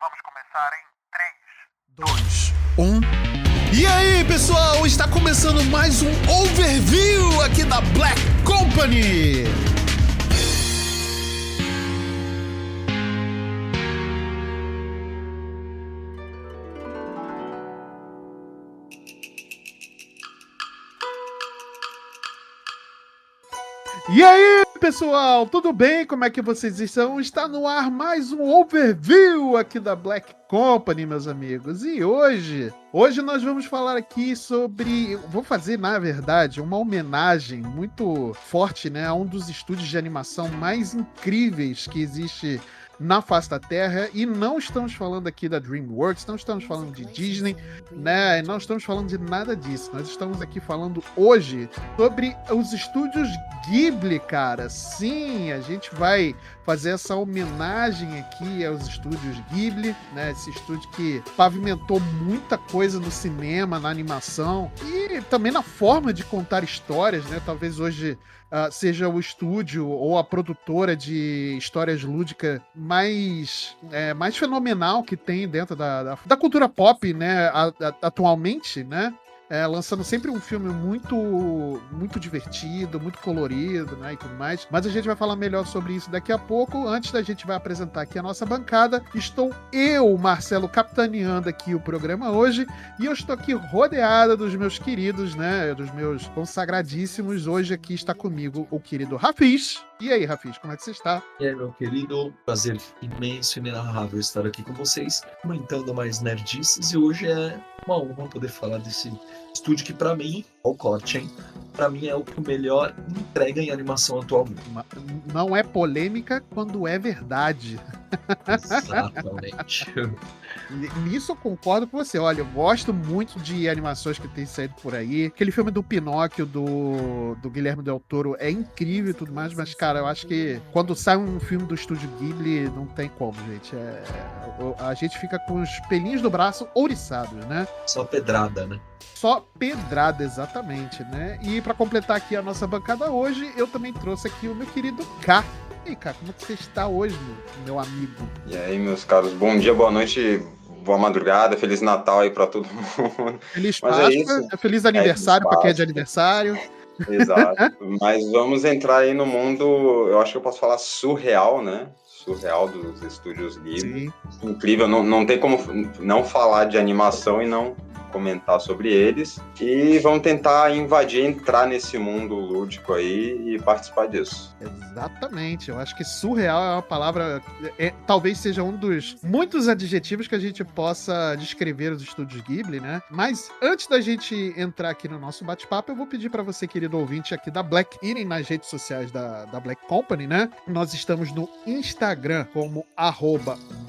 Vamos começar em 3, 2, 1. E aí, pessoal, está começando mais um overview aqui da Black Company. E aí, pessoal, tudo bem? Como é que vocês estão? Está no ar mais um overview aqui da Black Company, meus amigos. E hoje nós vamos falar aqui sobre... Vou fazer, na verdade, uma homenagem muito forte, né, a um dos estúdios de animação mais incríveis que existe na face da Terra. E não estamos falando aqui da DreamWorks, não estamos falando de Disney, né? Não estamos falando de nada disso. Nós estamos aqui falando hoje sobre os estúdios Ghibli, cara. Sim, a gente vai fazer essa homenagem aqui aos estúdios Ghibli, né? Esse estúdio que pavimentou muita coisa no cinema, na animação e também na forma de contar histórias, né? Talvez hoje seja o estúdio ou a produtora de histórias lúdicas mais fenomenal que tem dentro da cultura pop, né? Atualmente, né? Lançando sempre um filme muito divertido, muito colorido, né, e tudo mais. Mas a gente vai falar melhor sobre isso daqui a pouco. Antes da gente vai apresentar aqui a nossa bancada, estou eu, Marcelo, capitaneando aqui o programa hoje, e eu estou aqui rodeada dos meus queridos, né, dos meus consagradíssimos. Hoje aqui está comigo o querido Rafiz. E aí, Rafiz, como é que você está? E aí, meu querido, prazer imenso e inenarrável estar aqui com vocês, comentando mais nerdices, e hoje é uma honra poder falar desse estúdio que, pra mim, ó o corte, hein? Pra mim é o que melhor entrega em animação atualmente. Não é polêmica quando é verdade. Exatamente. Nisso eu concordo com você. Olha, eu gosto muito de animações que tem saído por aí. Aquele filme do Pinóquio, do Guilherme Del Toro, é incrível e tudo mais, mas, cara, eu acho que quando sai um filme do estúdio Ghibli, não tem como, gente. A gente fica com os pelinhos do braço ouriçados, né? Só pedrada, né? Só pedrada, exatamente, né? E pra completar aqui a nossa bancada hoje, eu também trouxe aqui o meu querido K. E aí, K, como é que você está hoje, meu amigo? E aí, meus caros, bom dia, boa noite, boa madrugada, Feliz Natal aí pra todo mundo. Feliz Mas Páscoa, feliz aniversário pra quem é de aniversário. Exato, mas vamos entrar aí no mundo, eu acho que eu posso falar surreal, né? Surreal dos estúdios Ghibli. Sim. Incrível, não tem como não falar de animação e não comentar sobre eles, e vamos tentar entrar nesse mundo lúdico aí e participar disso. Exatamente, eu acho que surreal é uma palavra, talvez seja um dos muitos adjetivos que a gente possa descrever os estúdios Ghibli, né? Mas antes da gente entrar aqui no nosso bate-papo, eu vou pedir para você, querido ouvinte aqui da Black, irem nas redes sociais da Black Company, né? Nós estamos no Instagram como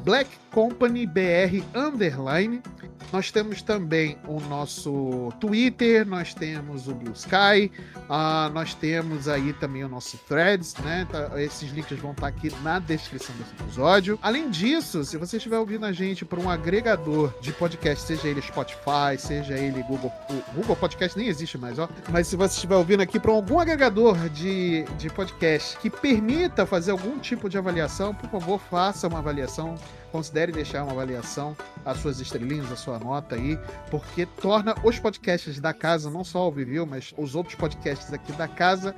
@BlackCompanyBR_. Nós temos também o nosso Twitter, nós temos o Blue Sky, nós temos aí também o nosso Threads, né? Esses links vão estar aqui na descrição desse episódio. Além disso, se você estiver ouvindo a gente por um agregador de podcast, seja ele Spotify, seja ele Google Podcast, nem existe mais, ó. Mas se você estiver ouvindo aqui por algum agregador de podcast que permita fazer algum tipo de avaliação, por favor, faça uma avaliação. Considere deixar uma avaliação, as suas estrelinhas, a sua nota aí, porque torna os podcasts da casa, não só o overview, mas os outros podcasts aqui da casa,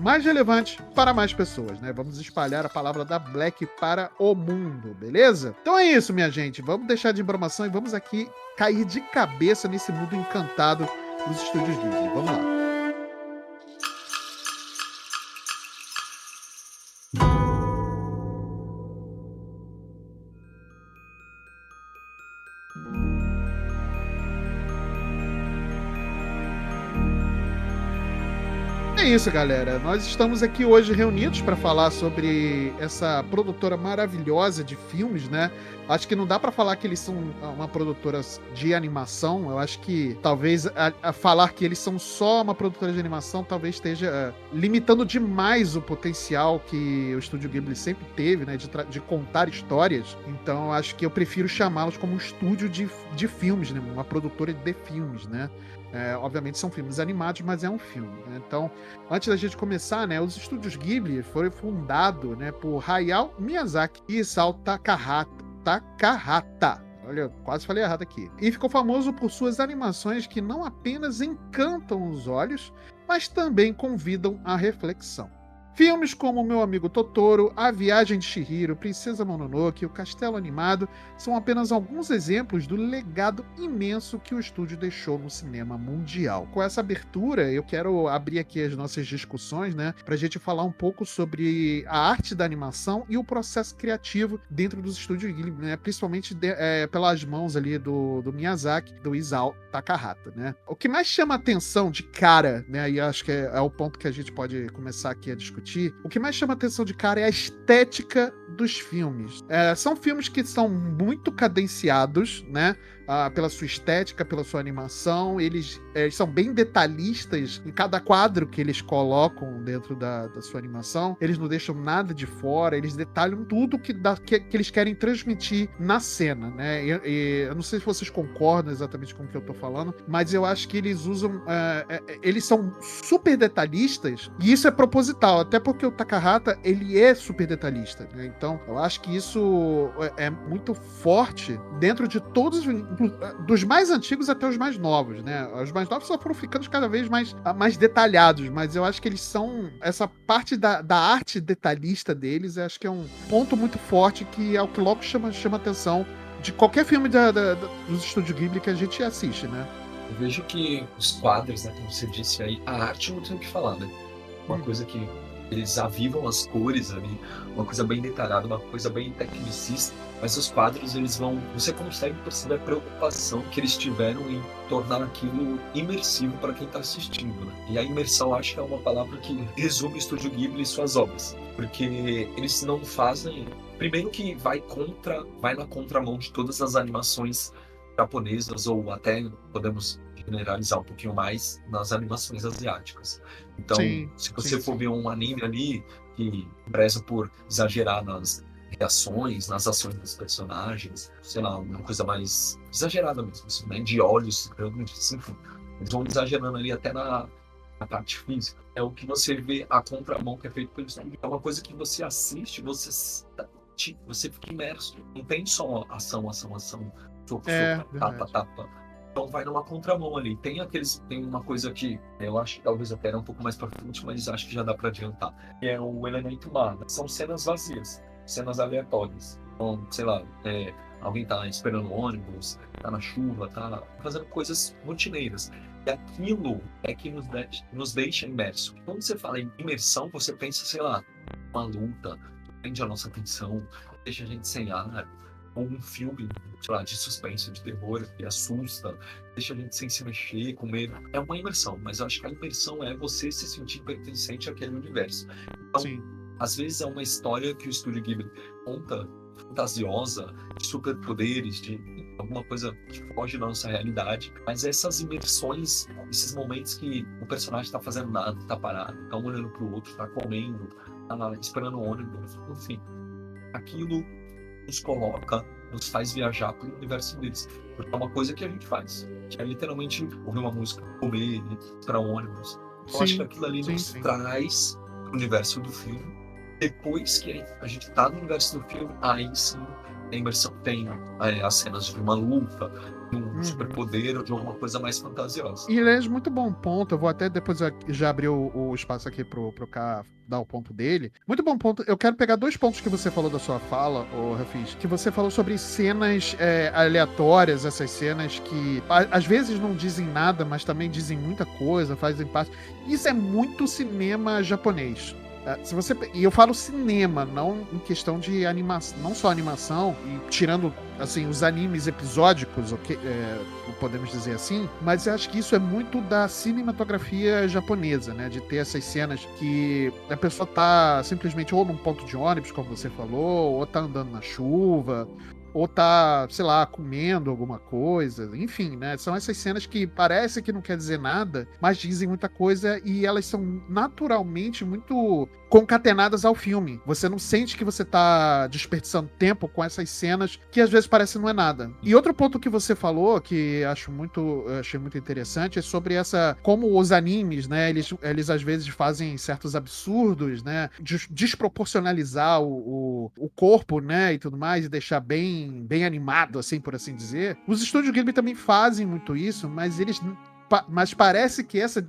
mais relevantes para mais pessoas, né? Vamos espalhar a palavra da Black para o mundo, beleza? Então é isso, minha gente. Vamos deixar de embromação e vamos aqui cair de cabeça nesse mundo encantado dos estúdios Ghibli. Vamos lá. É isso, galera. Nós estamos aqui hoje reunidos para falar sobre essa produtora maravilhosa de filmes, né? Acho que não dá para falar que eles são uma produtora de animação. Eu acho que talvez a falar que eles são só uma produtora de animação talvez esteja limitando demais o potencial que o Estúdio Ghibli sempre teve, né? De contar histórias. Então, acho que eu prefiro chamá-los como um estúdio de filmes, né? Uma produtora de filmes, né? Obviamente são filmes animados, mas é um filme, né? Então, antes da gente começar, né, os estúdios Ghibli foram fundados, né, por Hayao Miyazaki e Isao Takahata. Takahata. Olha, eu quase falei errado aqui. E ficou famoso por suas animações que não apenas encantam os olhos, mas também convidam à reflexão. Filmes como Meu Amigo Totoro, A Viagem de Chihiro, Princesa Mononoke e O Castelo Animado são apenas alguns exemplos do legado imenso que o estúdio deixou no cinema mundial. Com essa abertura, eu quero abrir aqui as nossas discussões, né, pra gente falar um pouco sobre a arte da animação e o processo criativo dentro dos estúdios Ghibli, né, principalmente pelas mãos ali do Miyazaki, do Isao Takahata, né. O que mais chama atenção de cara, né, e acho que é o ponto que a gente pode começar aqui a discutir, o que mais chama atenção de cara é a estética dos filmes. São filmes que são muito cadenciados, né? Pela sua estética, pela sua animação. Eles são bem detalhistas em cada quadro que eles colocam dentro da sua animação. Eles não deixam nada de fora, eles detalham tudo que eles querem transmitir na cena, né? Eu não sei se vocês concordam exatamente com o que eu tô falando, mas eu acho que eles usam... eles são super detalhistas, e isso é proposital, até porque o Takahata, ele é super detalhista, né? Então, eu acho que isso é muito forte dentro de todos, dos mais antigos até os mais novos, né? Os mais novos só foram ficando cada vez mais detalhados, mas eu acho que eles são... Essa parte da arte detalhista deles, eu acho que é um ponto muito forte que é o que logo chama atenção de qualquer filme dos estúdios Ghibli que a gente assiste, né? Eu vejo que os quadros, né, como você disse aí, a arte não tem o que falar, né? Uma coisa que eles avivam as cores ali, uma coisa bem detalhada, uma coisa bem tecnicista, mas os quadros, eles vão... Você consegue perceber a preocupação que eles tiveram em tornar aquilo imersivo para quem está assistindo, né? E a imersão, acho que é uma palavra que resume o Estúdio Ghibli e suas obras, porque eles não fazem... Primeiro que vai na contramão de todas as animações japonesas, ou até podemos generalizar um pouquinho mais nas animações asiáticas. Então, se você for ver um anime ali que preza por exagerar nas reações, nas ações dos personagens, sei lá, uma coisa mais exagerada mesmo, assim, né? De olhos grandes, enfim. Eles vão exagerando ali até na parte física. É o que você vê a contramão que é feito pelo estúdio. É uma coisa que você assiste, você fica imerso. Não tem só ação, soco, tapa. Então vai numa contramão ali. Tem uma coisa que eu acho que talvez até era um pouco mais pra frente, mas acho que já dá pra adiantar. Que é o elemento mar. São cenas vazias, cenas aleatórias. Então, sei lá, alguém tá esperando o ônibus, tá na chuva, tá fazendo coisas rotineiras. E aquilo é que nos deixa imerso. Quando você fala em imersão, você pensa, sei lá, uma luta, prende a nossa atenção, deixa a gente sem ar, ou um filme, sei lá, de suspense, de terror, que assusta, deixa a gente sem se mexer, com medo. É uma imersão, mas eu acho que a imersão é você se sentir pertencente àquele universo. Então, às vezes é uma história que o Estúdio Ghibli conta, fantasiosa, de superpoderes, de alguma coisa que foge da nossa realidade, mas essas imersões, esses momentos que o personagem tá fazendo nada, tá parado, tá um olhando pro outro, tá comendo, tá esperando o ônibus, enfim, aquilo nos coloca, nos faz viajar pro universo deles, porque é uma coisa que a gente faz, que é literalmente ouvir uma música, comer, esperar um ônibus. Eu acho que aquilo ali nos traz pro universo do filme. Depois que a gente tá no universo do filme, aí sim a imersão tem as cenas de uma luta, de um superpoder ou de alguma coisa mais fantasiosa. E ele é muito bom ponto. Eu vou até depois já abrir o espaço aqui pro K dar o ponto dele. Muito bom ponto. Eu quero pegar 2 pontos que você falou da sua fala, Rafis, que você falou sobre cenas aleatórias, essas cenas que às vezes não dizem nada, mas também dizem muita coisa, fazem parte. Isso é muito cinema japonês. E eu falo cinema, não em questão de animação, não só animação, e tirando assim os animes episódicos, podemos dizer assim, mas eu acho que isso é muito da cinematografia japonesa, né? De ter essas cenas que a pessoa tá simplesmente ou num ponto de ônibus, como você falou, ou tá andando na chuva, ou tá, sei lá, comendo alguma coisa, enfim, né? São essas cenas que parece que não quer dizer nada, mas dizem muita coisa e elas são naturalmente muito concatenadas ao filme. Você não sente que você tá desperdiçando tempo com essas cenas que às vezes parece não é nada. E outro ponto que você falou, que achei muito interessante, é sobre como os animes, né, eles às vezes fazem certos absurdos, né, desproporcionalizar o corpo, né, e tudo mais, e deixar bem bem animado, assim, por assim dizer. Os estúdios Ghibli também fazem muito isso, mas mas parece que essa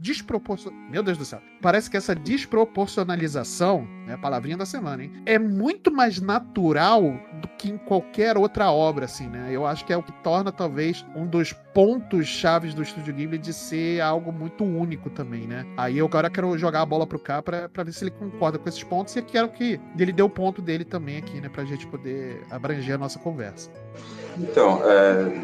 Meu Deus do céu. Parece que essa desproporcionalização, é a palavrinha da semana, hein? É muito mais natural do que em qualquer outra obra, assim, né? Eu acho que é o que torna, talvez, um dos pontos chaves do Estúdio Ghibli de ser algo muito único também, né? Aí eu agora quero jogar a bola pro K pra ver se ele concorda com esses pontos e quero que ele dê o ponto dele também aqui, né? Pra gente poder abranger a nossa conversa. Então,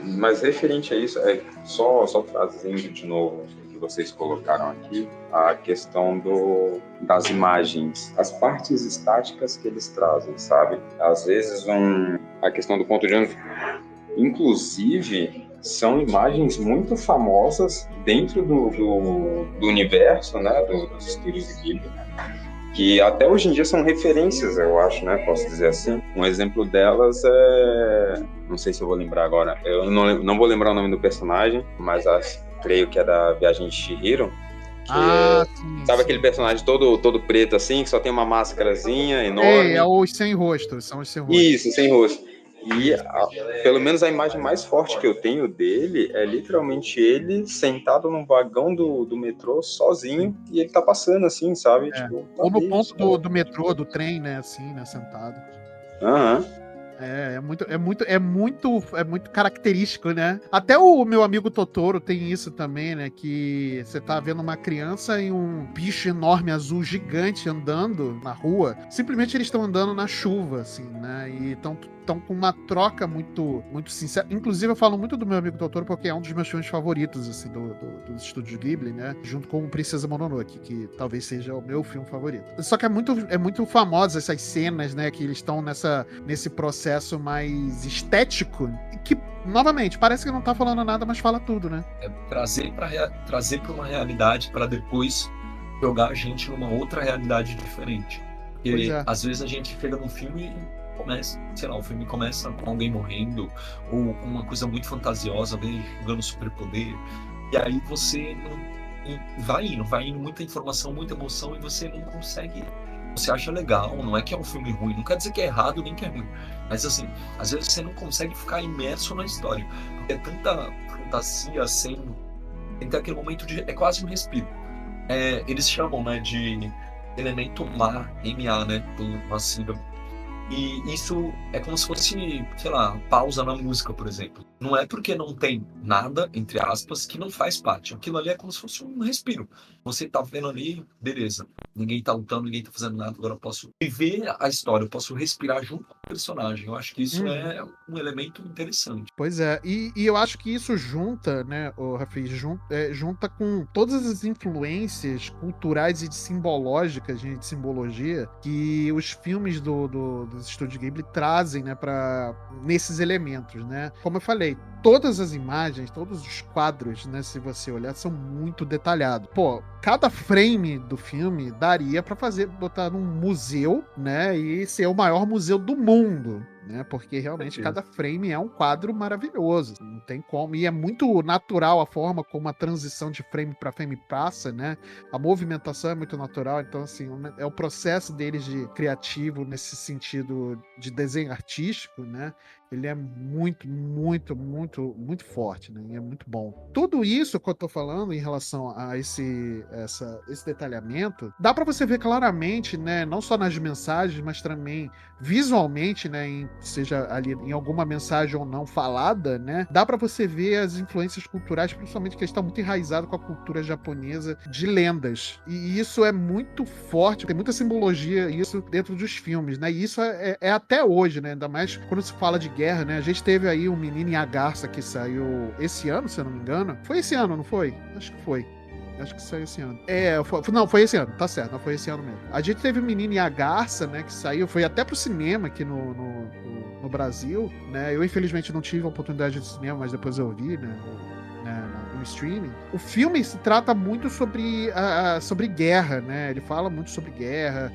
mas referente a isso, só trazendo de novo o que vocês colocaram aqui, a questão das imagens, as partes estáticas que eles trazem, sabe? Às vezes a questão do ponto de ônibus, inclusive, são imagens muito famosas dentro do universo, né, dos estúdios de Ghibli, que até hoje em dia são referências, eu acho, né? Posso dizer assim. Um exemplo delas não sei se eu vou lembrar agora, eu não vou lembrar o nome do personagem, mas creio que é da Viagem de Chihiro. Sim, sabe sim. aquele personagem todo preto assim, que só tem uma máscarazinha enorme? É os sem rosto, são os sem rosto. Isso, sem rosto. E pelo menos a imagem mais forte que eu tenho dele é literalmente ele sentado num vagão do metrô sozinho e ele tá passando assim, sabe? Tipo, ou no ponto do metrô, do trem, né? Assim, né? Sentado. Aham. É muito característico, né? Até o meu amigo Totoro tem isso também, né? Que você tá vendo uma criança e um bicho enorme azul gigante andando na rua. Simplesmente eles estão andando na chuva, assim, né? E estão com uma troca muito sincera. Inclusive, eu falo muito do meu amigo Totoro porque é um dos meus filmes favoritos, assim, dos estúdios Ghibli, né? Junto com o Princesa Mononoke, que talvez seja o meu filme favorito. Só que é muito famosa essas cenas, né? Que eles estão nesse processo mais estético, que, novamente, parece que não tá falando nada, mas fala tudo, né? É trazer para uma realidade para depois jogar a gente numa outra realidade diferente. Porque às vezes a gente chega num filme e o filme começa com alguém morrendo, ou com uma coisa muito fantasiosa, alguém jogando superpoder, e aí você vai indo muita informação, muita emoção, e você não consegue. Você acha legal, não é que é um filme ruim, não quer dizer que é errado nem que é ruim, mas assim, às vezes você não consegue ficar imerso na história, porque é tanta fantasia sem ter aquele momento é quase um respiro. Eles chamam, né, de elemento MA, né, uma sílaba. E isso é como se fosse, sei lá, pausa na música, por exemplo. Não é porque não tem nada, entre aspas, que não faz parte. Aquilo ali é como se fosse um respiro. Você tá vendo ali, beleza. Ninguém tá lutando, ninguém tá fazendo nada. Agora eu posso viver a história, eu posso respirar junto com o personagem. Eu acho que isso é um elemento interessante. Pois é, e eu acho que isso junta, né, o Rafi, junta com todas as influências culturais e simbológicas, de simbologia, que os filmes dos estúdios Ghibli trazem, né, nesses elementos, né? Como eu falei, todas as imagens, todos os quadros, né, se você olhar, são muito detalhados. Pô, cada frame do filme daria pra botar num museu, né, e ser o maior museu do mundo, né, porque realmente cada frame é um quadro maravilhoso, não tem como, e é muito natural a forma como a transição de frame para frame passa, né, a movimentação é muito natural, então assim, é o processo deles de criativo nesse sentido de desenho artístico, né, ele é muito, muito, muito, muito forte, né? E é muito bom. Tudo isso que eu tô falando em relação a esse detalhamento, dá para você ver claramente, né? Não só nas mensagens, mas também visualmente, né? Seja ali em alguma mensagem ou não falada, né? Dá para você ver as influências culturais, principalmente que estão muito enraizadas com a cultura japonesa de lendas. E isso é muito forte, tem muita simbologia isso dentro dos filmes, né? E isso é até hoje, né? Ainda mais quando se fala de guerra, né? A gente teve aí o Menino e a Garça que saiu esse ano, se eu não me engano. Foi esse ano, não foi? Acho que foi. Acho que saiu esse ano. Não, foi esse ano, tá certo, não foi esse ano mesmo. A gente teve o Menino e a Garça, né, que saiu, foi até pro cinema aqui no Brasil, né? Eu infelizmente não tive a oportunidade de cinema, mas depois eu vi, né, no streaming. O filme se trata muito sobre guerra, né? Ele fala muito sobre guerra,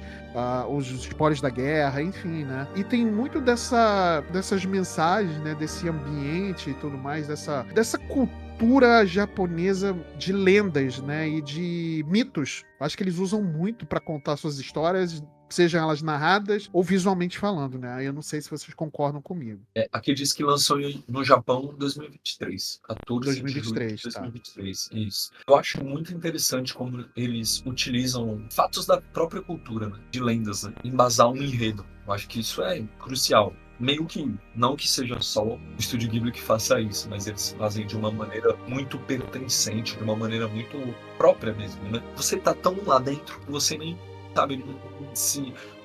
os spoilers da guerra, enfim, né? E tem muito dessas mensagens, né? Desse ambiente e tudo mais, dessa cultura japonesa de lendas, né? E de mitos. Acho que eles usam muito para contar suas histórias sejam elas narradas ou visualmente falando, né? Eu não sei se vocês concordam comigo. Aqui diz que lançou no Japão em 2023. 14 de julho de 2023, 2023. Isso. Eu acho muito interessante como eles utilizam fatos da própria cultura, né? De lendas, né? Embasar um enredo. Eu acho que isso é crucial. Meio que, não que seja só o Estúdio Ghibli que faça isso, mas eles fazem de uma maneira muito pertencente, de uma maneira muito própria mesmo, né? Você tá tão lá dentro que você nem, sabe,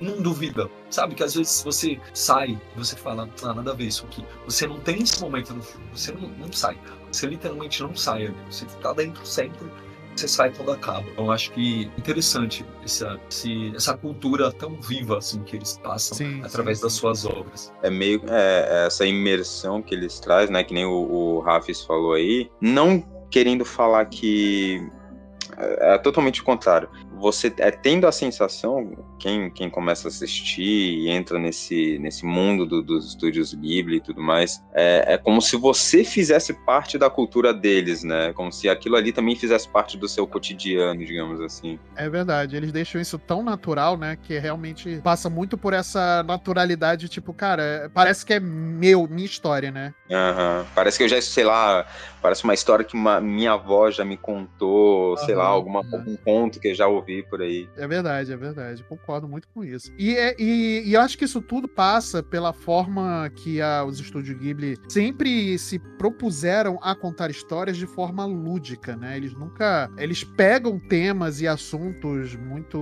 não duvida. Sabe, que às vezes você sai e você fala, nada a ver isso aqui. Você não tem esse momento no filme, você não sai. Você literalmente não sai ali. Você tá dentro sempre, você sai quando acaba. Então, eu acho que interessante essa cultura tão viva assim que eles passam através das suas obras. É meio essa imersão que eles trazem, né? Que nem o Rafis falou aí. Não querendo falar que é totalmente o contrário. Você tendo a sensação, quem começa a assistir e entra nesse mundo dos estúdios Ghibli e tudo mais, é como se você fizesse parte da cultura deles, né? Como se aquilo ali também fizesse parte do seu cotidiano, digamos assim. É verdade, eles deixam isso tão natural, né? Que realmente passa muito por essa naturalidade, tipo, cara, parece que é minha história, né? Uhum. Parece que eu já, sei lá, parece uma história que minha avó já me contou, sei lá, algum conto que eu já ouvi por aí. É verdade, concordo muito com isso. E eu acho que isso tudo passa pela forma que os estúdios Ghibli sempre se propuseram a contar histórias de forma lúdica, né? Eles pegam temas e assuntos muito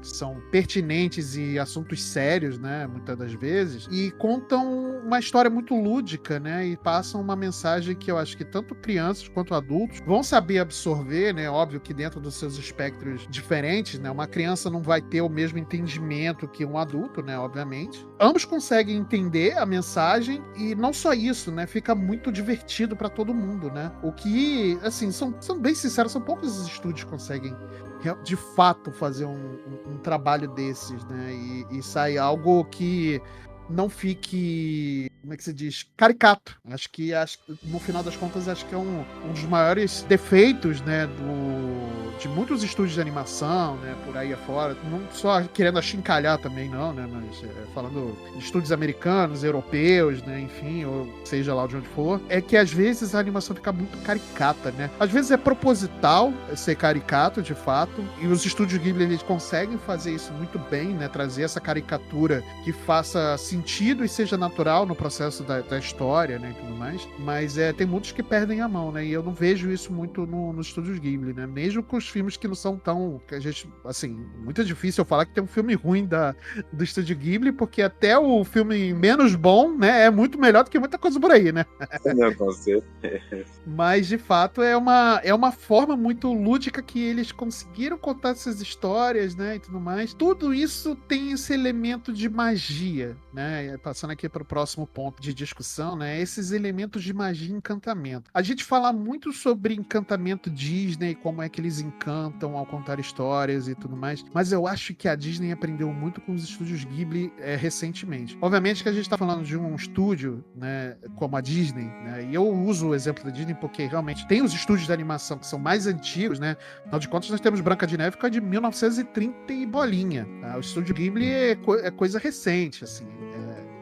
são pertinentes e assuntos sérios, né? Muitas das vezes, e contam uma história muito lúdica, né? E passam uma mensagem que eu acho que tanto crianças quanto adultos vão saber absorver, né? Óbvio que dentro dos seus espectros diferentes, né? Uma criança não vai ter o mesmo entendimento que um adulto, né? Obviamente. Ambos conseguem entender a mensagem e não só isso, né? Fica muito divertido para todo mundo, né? O que, assim, são bem sinceros, são poucos os estúdios que conseguem de fato fazer um trabalho desses, né? E sai algo que não fique, como é que se diz, caricato. Acho que no final das contas, acho que é um dos maiores defeitos, né, de muitos estúdios de animação, né, por aí afora, não só querendo achincalhar também, não, né, mas falando de estúdios americanos, europeus, né, enfim, ou seja lá de onde for, é que às vezes a animação fica muito caricata, né. Às vezes é proposital ser caricato, de fato, e os estúdios Ghibli, eles conseguem fazer isso muito bem, né, trazer essa caricatura que faça sentido e seja natural no processo da história, né, e tudo mais, mas tem muitos que perdem a mão, né, e eu não vejo isso muito nos estúdios Ghibli, né, mesmo com os filmes que não são tão, que a gente, assim, muito difícil eu falar que tem um filme ruim do estúdio Ghibli, porque até o filme menos bom, né, é muito melhor do que muita coisa por aí, né. Não, com certeza. Mas, de fato, é uma forma muito lúdica que eles conseguiram contar essas histórias, né, e tudo mais. Tudo isso tem esse elemento de magia, né, passando aqui para o próximo ponto de discussão, né, esses elementos de magia e encantamento. A gente fala muito sobre encantamento Disney, como é que eles encantam ao contar histórias e tudo mais, mas eu acho que a Disney aprendeu muito com os estúdios Ghibli recentemente. Obviamente que a gente está falando de um estúdio, né, como a Disney, né, e eu uso o exemplo da Disney porque realmente tem os estúdios de animação que são mais antigos, né, afinal de contas nós temos Branca de Neve que é de 1930 e bolinha, tá? O estúdio Ghibli é coisa recente, assim,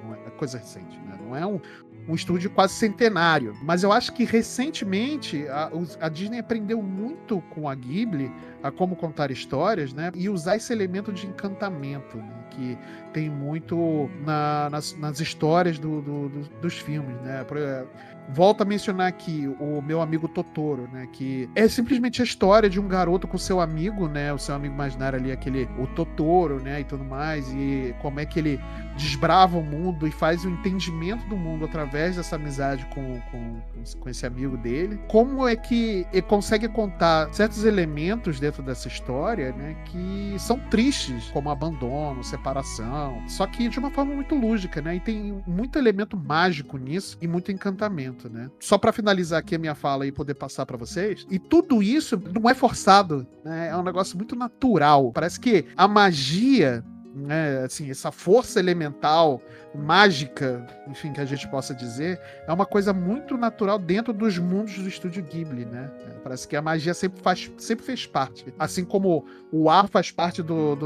não é coisa recente, né? Não é um estúdio quase centenário, mas eu acho que recentemente a Disney aprendeu muito com a Ghibli a como contar histórias, né, e usar esse elemento de encantamento, né, que tem muito nas histórias dos filmes, né. Volto a mencionar aqui o Meu Amigo Totoro, né, que é simplesmente a história de um garoto com seu amigo, né, o seu amigo imaginário ali, o Totoro, né, e tudo mais, e como é que ele desbrava o mundo e faz o entendimento do mundo através dessa amizade com esse amigo dele. Como é que ele consegue contar certos elementos dentro dessa história, né, que são tristes, como abandono, separação, só que de uma forma muito lúdica, né, e tem muito elemento mágico nisso e muito encantamento, né. Só para finalizar aqui a minha fala e poder passar para vocês, e tudo isso não é forçado, né, é um negócio muito natural. Parece que a magia né, assim, essa força elemental, mágica, enfim, que a gente possa dizer, é uma coisa muito natural dentro dos mundos do estúdio Ghibli, né? Parece que a magia sempre fez parte. Assim como o ar faz parte do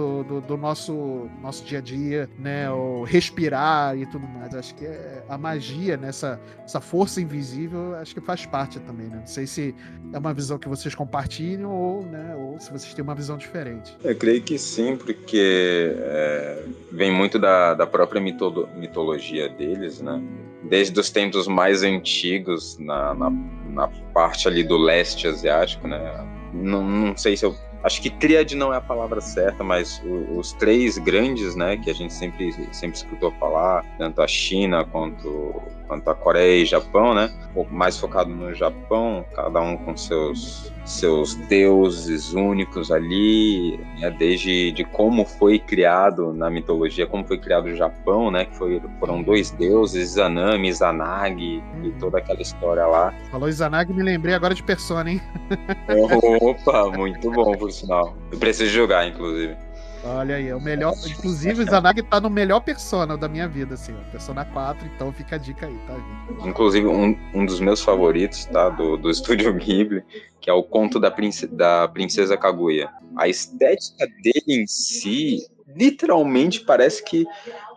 nosso dia a dia, né? O respirar e tudo mais. Acho que a magia, né? Essa força invisível, acho que faz parte também, né? Não sei se é uma visão que vocês compartilham ou se vocês têm uma visão diferente. Eu creio que sim, porque vem muito da própria mitologia deles, né? Desde os tempos mais antigos, na parte ali do leste asiático, né? Não sei se eu... Acho que tríade não é a palavra certa, mas os três grandes, né, que a gente sempre escutou falar, tanto a China quanto a Coreia e Japão, né, um pouco mais focado no Japão, cada um com seus deuses únicos ali, né, desde de como foi criado na mitologia, como foi criado o Japão, né, que foram dois deuses, Izanami, Izanagi, e toda aquela história lá. Falou Izanagi, me lembrei agora de Persona, hein? Opa, muito bom, por sinal. Eu preciso jogar, inclusive. Olha aí, é o melhor. Inclusive, o Izanagi tá no melhor Persona da minha vida, assim, ó, Persona 4, então fica a dica aí, tá, gente? Inclusive, um dos meus favoritos, tá, do estúdio Ghibli, que é o Conto da Princesa Kaguya. A estética dele em si, literalmente, parece que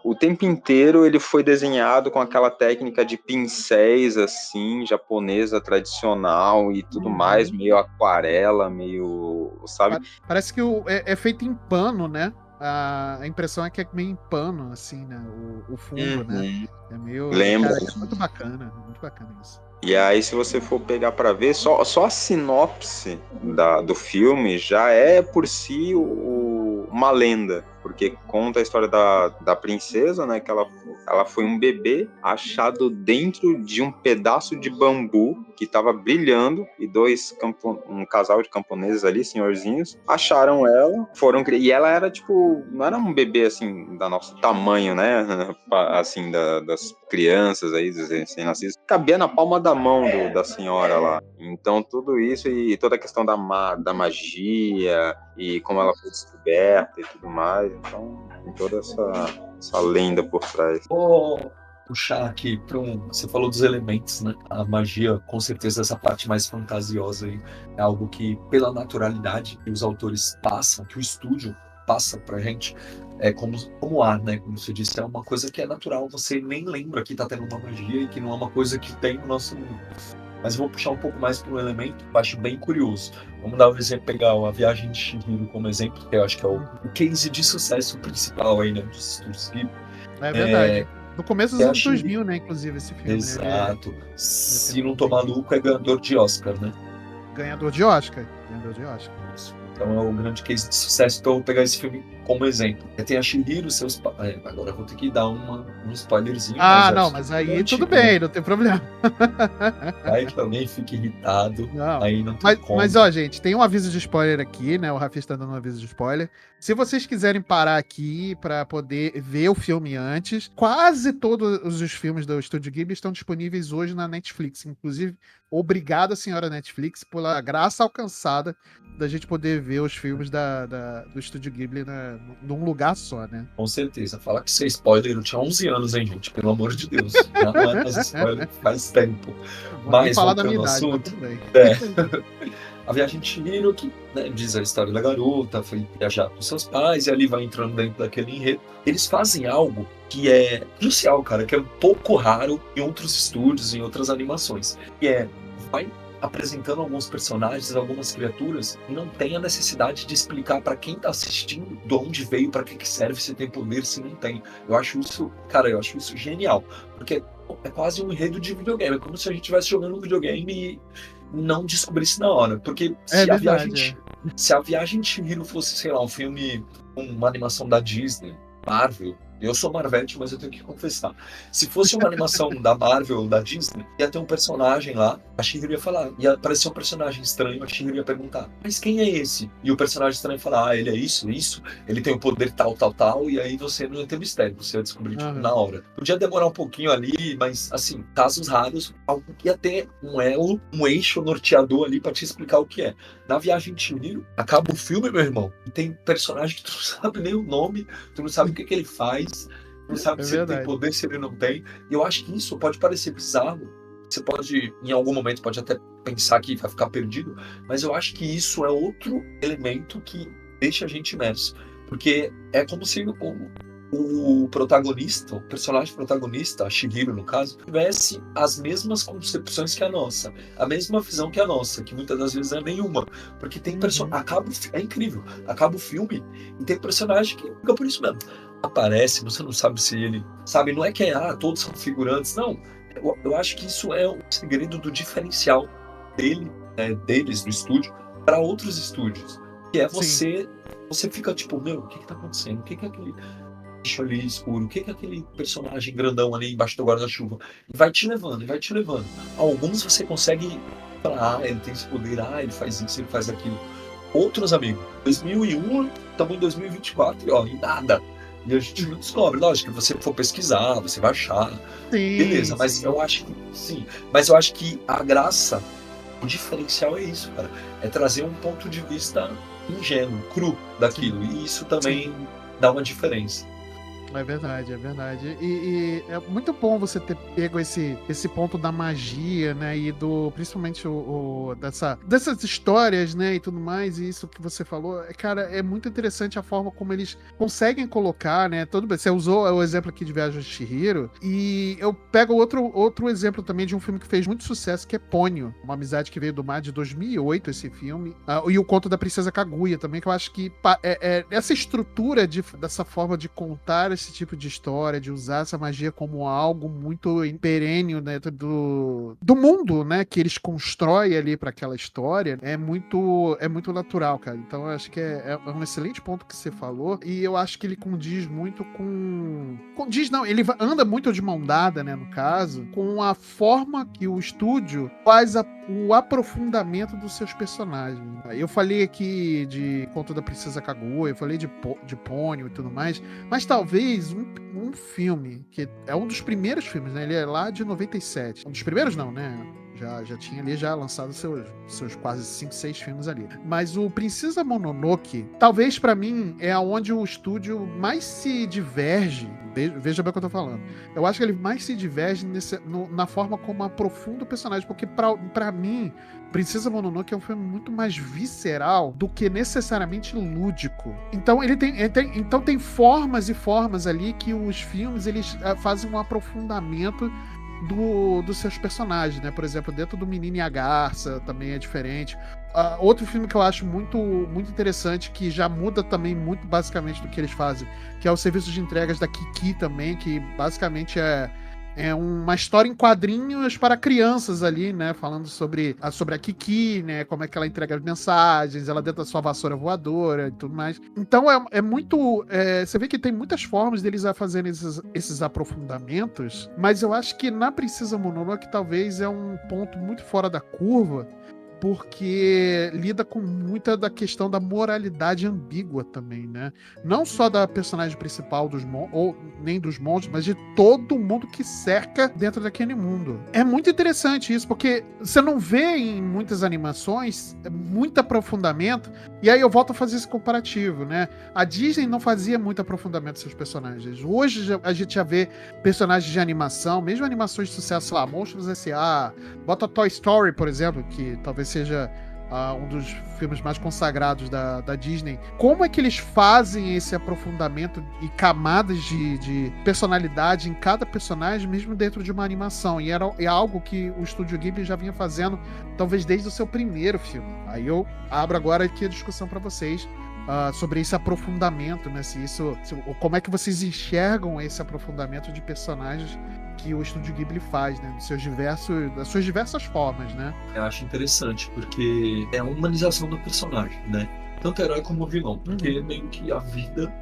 o tempo inteiro ele foi desenhado com aquela técnica de pincéis, assim, japonesa tradicional e tudo mais, meio aquarela, meio, sabe? Parece que é feito em pano, né? A impressão é que é meio em pano, assim, né? O fundo, né? É meio... Lembra. Cara, é muito bacana isso. E aí, se você for pegar pra ver, só a sinopse do filme já é por si uma lenda, porque conta a história da princesa, né, que ela foi um bebê achado dentro de um pedaço de bambu que estava brilhando, e um casal de camponeses ali, senhorzinhos, acharam ela, e ela era tipo, não era um bebê assim, da nosso tamanho, né, assim, das crianças aí, dos recém-nascidos, cabia na palma da mão da senhora lá. Então tudo isso e toda a questão da magia e como ela foi descoberta e tudo mais, então tem toda essa lenda por trás. Vou puxar aqui você falou dos elementos, né? A magia, com certeza, essa parte mais fantasiosa aí, é algo que, pela naturalidade que os autores passam, que o estúdio passa pra gente, é como ar, né? Como você disse, é uma coisa que é natural, você nem lembra que tá tendo uma magia e que não é uma coisa que tem no nosso mundo. Mas eu vou puxar um pouco mais para um elemento que eu acho bem curioso. Vamos dar um exemplo, pegar a Viagem de Chihiro como exemplo, que eu acho que é o case de sucesso principal aí, né, dos estúdios Ghibli. É verdade. No começo dos anos 2000, né, inclusive, esse filme. Exato. Né? Se não tô maluco, é ganhador de Oscar, né? Ganhador de Oscar. Isso. Então é um grande case de sucesso. Então eu vou pegar esse filme como exemplo. Tem a Chihiro, agora eu vou ter que dar um spoilerzinho. Mas aí tudo bem, não tem problema. Aí também fica irritado. Não. Aí não tem como. Mas, ó, gente, tem um aviso de spoiler aqui, né? O Rafi está dando um aviso de spoiler. Se vocês quiserem parar aqui para poder ver o filme antes, quase todos os filmes do Estúdio Ghibli estão disponíveis hoje na Netflix. Inclusive, obrigado, senhora Netflix, pela graça alcançada da gente poder ver os filmes do Estúdio Ghibli num lugar só, né? Com certeza. Falar que isso é spoiler, eu tinha 11 anos, hein, gente? Pelo amor de Deus. Já não é mais spoiler faz tempo. Mas, falar da minha idade, assunto, tudo bem. A Viagem de Chihiro, que, né, diz a história da garota, foi viajar com seus pais, e ali vai entrando dentro daquele enredo. Eles fazem algo que é crucial, cara, que é um pouco raro em outros estúdios, em outras animações. Que vai apresentando alguns personagens, algumas criaturas, e não tem a necessidade de explicar para quem tá assistindo de onde veio, para que serve, se tem poder, se não tem. Eu acho isso genial, porque é quase um enredo de videogame, é como se a gente estivesse jogando um videogame e não descobrisse na hora, porque se a Viagem de Chihiro fosse, sei lá, um filme, uma animação da Disney, Marvel, Eu sou Marvete, mas eu tenho que confessar. Se fosse uma animação da Marvel ou da Disney, ia ter um personagem lá, a She-Ra ia falar, ia aparecer um personagem estranho, a She-Ra ia perguntar, mas quem é esse? E o personagem estranho ia falar, ele é isso, ele tem o poder tal, e aí você não ia ter mistério, você ia descobrir tipo, na hora. Podia demorar um pouquinho ali, mas assim, casos raros, algo que ia ter um elo, um eixo norteador ali pra te explicar o que é. Na Viagem de Chihiro, acaba o filme, meu irmão, e tem personagem que tu não sabe nem o nome, tu não sabe o que ele faz, não sabe se ele tem poder, se ele não tem. E eu acho que isso pode parecer bizarro. Você pode, em algum momento, pode até pensar que vai ficar perdido, mas eu acho que isso é outro elemento que deixa a gente imerso. Porque é como se o protagonista, o personagem protagonista, a Chihiro no caso, tivesse as mesmas concepções que a nossa, a mesma visão que a nossa, que muitas das vezes é nenhuma, porque tem é incrível, acaba o filme e tem personagem que fica por isso mesmo, aparece, você não sabe se ele, sabe, não é que todos são figurantes, não, eu acho que isso é um segredo do diferencial deles do estúdio para outros estúdios, que é você fica tipo, meu, o que tá acontecendo, o que é aquele bicho ali escuro, o que é aquele personagem grandão ali embaixo do guarda-chuva, e vai te levando. Alguns você consegue falar, ele tem esse poder, ele faz isso, ele faz aquilo. Outros, amigo, 2001, estamos em 2024 e nada. E a gente não descobre, lógico, que você for pesquisar, você vai achar, beleza, mas eu acho que a graça, o diferencial é isso, cara, é trazer um ponto de vista ingênuo, cru daquilo, e isso também dá uma diferença. É verdade. E é muito bom você ter pego esse ponto da magia, né? E principalmente dessas histórias, né? E tudo mais, e isso que você falou. Cara, é muito interessante a forma como eles conseguem colocar, né? Você usou o exemplo aqui de Viagem de Chihiro, e eu pego outro exemplo também de um filme que fez muito sucesso, que é Ponyo, Uma Amizade que Veio do Mar, de 2008, esse filme. E o Conto da Princesa Kaguya também, que eu acho que essa estrutura dessa forma de contar esse tipo de história, de usar essa magia como algo muito perene dentro do mundo, né, que eles constroem ali para aquela história, é muito natural, cara. Então eu acho que é um excelente ponto que você falou, e eu acho que ele condiz muito ele anda muito de mão dada, né, no caso, com a forma que o estúdio faz o aprofundamento dos seus personagens. Eu falei aqui de Conto da Princesa Kaguya, eu falei de Ponyo e tudo mais, mas talvez um filme, que é um dos primeiros filmes, né? Ele é lá de 97. Um dos primeiros não, né? Já tinha ali lançado seus quase 5, 6 filmes ali. Mas o Princesa Mononoke, talvez pra mim, é onde o estúdio mais se diverge. Veja bem o que eu tô falando. Eu acho que ele mais se diverge na forma como aprofunda o personagem. Porque pra mim, Princesa Mononoke é um filme muito mais visceral do que necessariamente lúdico. Então então tem formas e formas ali que os filmes eles fazem um aprofundamento dos seus personagens, né? Por exemplo, dentro do Menino e a Garça também é diferente. Outro filme que eu acho muito, muito interessante, que já muda também muito basicamente do que eles fazem, que é o Serviço de Entregas da Kiki também, que basicamente é uma história em quadrinhos para crianças ali, né? Falando sobre a Kiki, né? Como é que ela entrega as mensagens, ela dentro da sua vassoura voadora e tudo mais. Então é muito... você vê que tem muitas formas deles a fazerem esses aprofundamentos, mas eu acho que na Princesa Mononoke talvez é um ponto muito fora da curva, porque lida com muita da questão da moralidade ambígua também, né? Não só da personagem principal nem dos monstros, mas de todo mundo que cerca dentro daquele mundo. É muito interessante isso, porque você não vê em muitas animações muito aprofundamento, e aí eu volto a fazer esse comparativo, né? A Disney não fazia muito aprofundamento dos seus personagens. Hoje a gente já vê personagens de animação, mesmo animações de sucesso, lá, Monstros S.A., bota Toy Story, por exemplo, que talvez seja um dos filmes mais consagrados da Disney. Como é que eles fazem esse aprofundamento e camadas de personalidade em cada personagem, mesmo dentro de uma animação? E é algo que o Estúdio Ghibli já vinha fazendo, talvez desde o seu primeiro filme. Aí eu abro agora aqui a discussão para vocês sobre esse aprofundamento, né? Como é que vocês enxergam esse aprofundamento de personagens que o Estúdio Ghibli faz, né? Das suas diversas formas, né? Eu acho interessante, porque é a humanização do personagem, né? Tanto herói como vilão, porque meio que a vida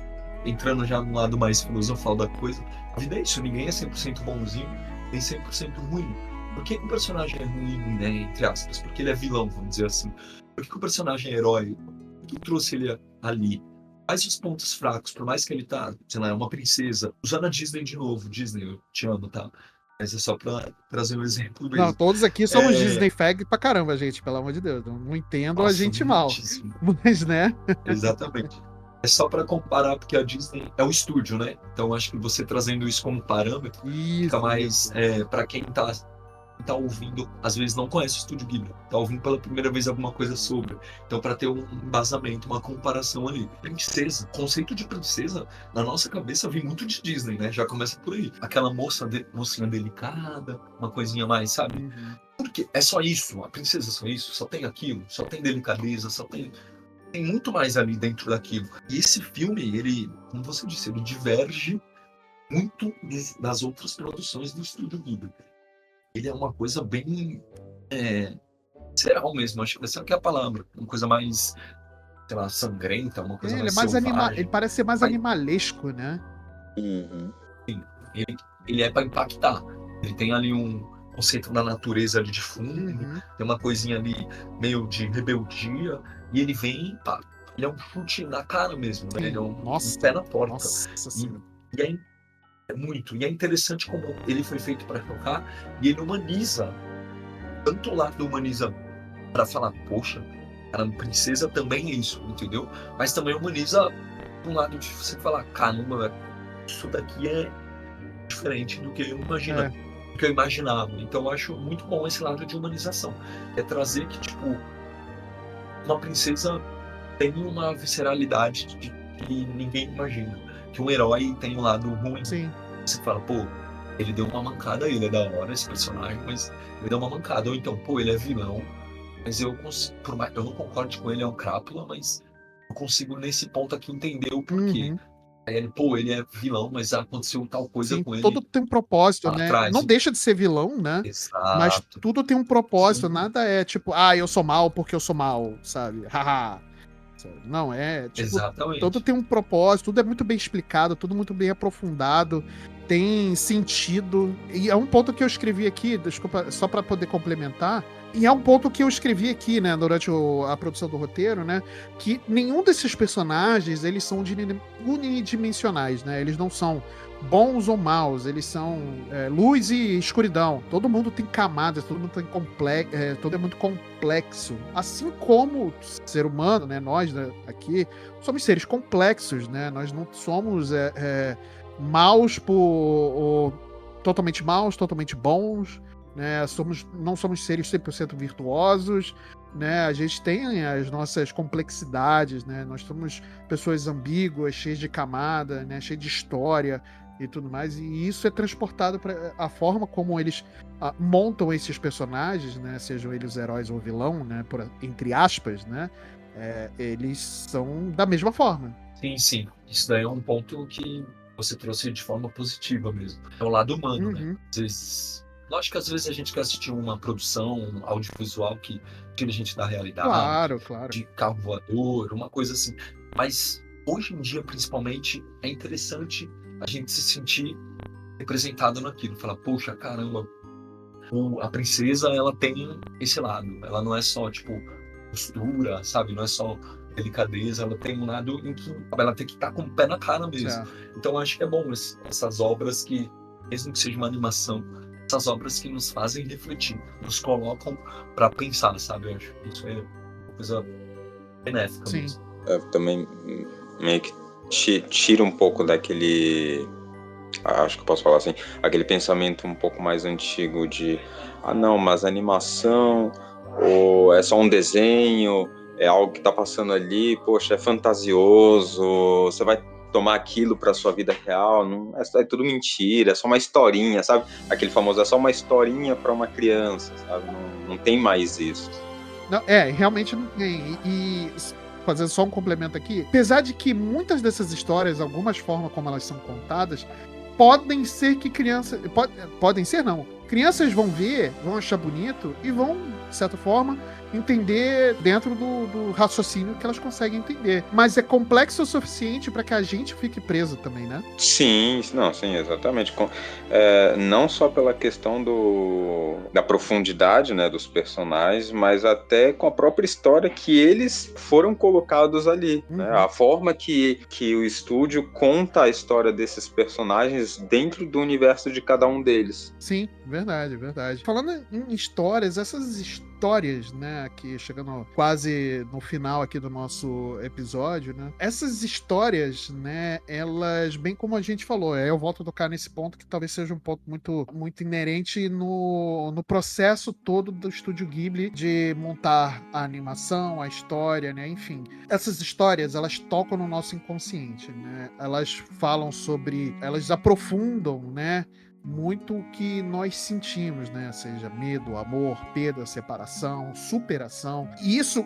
entrando já no lado mais filosofal da coisa, a vida é isso, ninguém é 100% bonzinho, nem 100% ruim. Por que o personagem é ruim, né, entre aspas? Porque ele é vilão, vamos dizer assim. Por que o personagem é herói? O que trouxe ele ali? Quais os pontos fracos? Por mais que ele tá, sei lá, é uma princesa. Usando a Disney de novo. Disney, eu te amo, tá? Mas é só pra trazer um exemplo mesmo. Não, todos aqui somos Disney fag pra caramba, gente, pelo amor de Deus. Não entendo a gente mal. Mas, né? Exatamente. É só pra comparar, porque a Disney é o estúdio, né? Então acho que você trazendo isso como parâmetro, fica mais pra quem tá ouvindo, às vezes não conhece o Estúdio Ghibli, tá ouvindo pela primeira vez alguma coisa sobre. Então, para ter um embasamento, uma comparação ali. Princesa, conceito de princesa, na nossa cabeça vem muito de Disney, né? Já começa por aí. Aquela mocinha delicada, uma coisinha mais, sabe? Uhum. Porque é só isso, a princesa é só isso, só tem aquilo, só tem delicadeza, só tem muito mais ali dentro daquilo. E esse filme, ele, como você disse, ele diverge muito das outras produções do Estúdio Ghibli. Ele é uma coisa bem visceral mesmo, acho que essa é a palavra. Uma coisa mais, sei lá, sangrenta, uma coisa mais selvagem. Ele parece ser mais animalesco, né? Uhum. Sim, ele é para impactar. Ele tem ali um conceito da natureza ali de fundo, tem uma coisinha ali meio de rebeldia, e ele vem, pá, ele é um chute na cara mesmo, né? Ele é um pé na porta. Nossa, e e é interessante como ele foi feito para chocar, e ele humaniza, tanto o lado humaniza para falar, poxa, cara, princesa também é isso, entendeu? Mas também humaniza um lado de você falar, caramba, isso daqui é diferente do que eu imagino, do que eu imaginava. Então eu acho muito bom esse lado de humanização, é trazer que, tipo, uma princesa tem uma visceralidade que ninguém imagina. Que um herói tem um lado ruim. Sim. Você fala, pô, ele deu uma mancada, ele é da hora, esse personagem, mas ele deu uma mancada. Ou então, pô, ele é vilão, mas eu consigo, por mais eu não concordo com ele, é um crápula, mas eu consigo nesse ponto aqui entender o porquê. Aí ele, pô, ele é vilão, mas aconteceu tal coisa com ele. Tudo tem um propósito, né? Atrás. Não deixa de ser vilão, né? Exato. Mas tudo tem um propósito, Sim. Nada é tipo, eu sou mal porque eu sou mal, sabe? Haha. Não, tipo, exatamente. Tudo tem um propósito, tudo é muito bem explicado, tudo muito bem aprofundado, tem sentido. E é um ponto que eu escrevi aqui, desculpa, só para poder complementar, e é um ponto que eu escrevi aqui, né, durante a produção do roteiro, né, que nenhum desses personagens, eles são unidimensionais, né, eles não são bons ou maus, eles são luz e escuridão. Todo mundo tem camadas, todo mundo tem todo é muito complexo. Assim como o ser humano, né, nós aqui somos seres complexos, né? Nós não somos maus totalmente maus, totalmente bons, né? Não somos seres 100% virtuosos, né? A gente tem as nossas complexidades, né? Nós somos pessoas ambíguas, cheias de camada, né? Cheias de história e tudo mais, e isso é transportado para a forma como eles montam esses personagens, né, sejam eles heróis ou vilão, né, entre aspas, né, eles são da mesma forma. Sim, isso daí é um ponto que você trouxe de forma positiva mesmo, é o lado humano, né, às vezes, lógico que às vezes a gente quer assistir uma produção audiovisual que tira a gente da realidade, claro. de carro voador, uma coisa assim, mas hoje em dia, principalmente, é interessante a gente se sentir representado naquilo. Falar, poxa, caramba, a princesa, ela tem esse lado. Ela não é só, tipo, postura, sabe? Não é só delicadeza. Ela tem um lado em que ela tem que estar com o pé na cara mesmo. Então, acho que é bom essas obras que, mesmo que seja uma animação, essas obras que nos fazem refletir, nos colocam para pensar, sabe? Eu acho que isso é uma coisa benéfica mesmo. Eu também meio que tira um pouco daquele, acho que eu posso falar assim, aquele pensamento um pouco mais antigo de não, mas animação ou é só um desenho, é algo que tá passando ali, poxa, é fantasioso, você vai tomar aquilo pra sua vida real, não é tudo mentira, é só uma historinha, sabe? Aquele famoso, é só uma historinha pra uma criança, sabe? Não tem mais isso. Não, realmente não tem. E fazer só um complemento aqui, apesar de que muitas dessas histórias, algumas formas como elas são contadas, podem ser que crianças... Podem ser, não. crianças vão ver, vão achar bonito e vão, de certa forma, entender dentro do raciocínio que elas conseguem entender. Mas é complexo o suficiente para que a gente fique preso também, né? Sim, não, sim, exatamente. Não só pela questão da profundidade, né, dos personagens, mas até com a própria história que eles foram colocados ali, né? A forma que o estúdio conta a história desses personagens dentro do universo de cada um deles. Sim, verdade, verdade. Falando em histórias, essas histórias, né, que chegando quase no final aqui do nosso episódio, né, essas histórias, né, elas, bem como a gente falou, eu volto a tocar nesse ponto que talvez seja um ponto muito, muito inerente no processo todo do Estúdio Ghibli de montar a animação, a história, né, enfim. Essas histórias, elas tocam no nosso inconsciente, né, elas falam sobre, elas aprofundam, né, muito o que nós sentimos, né? Seja medo, amor, perda, separação, superação. E isso,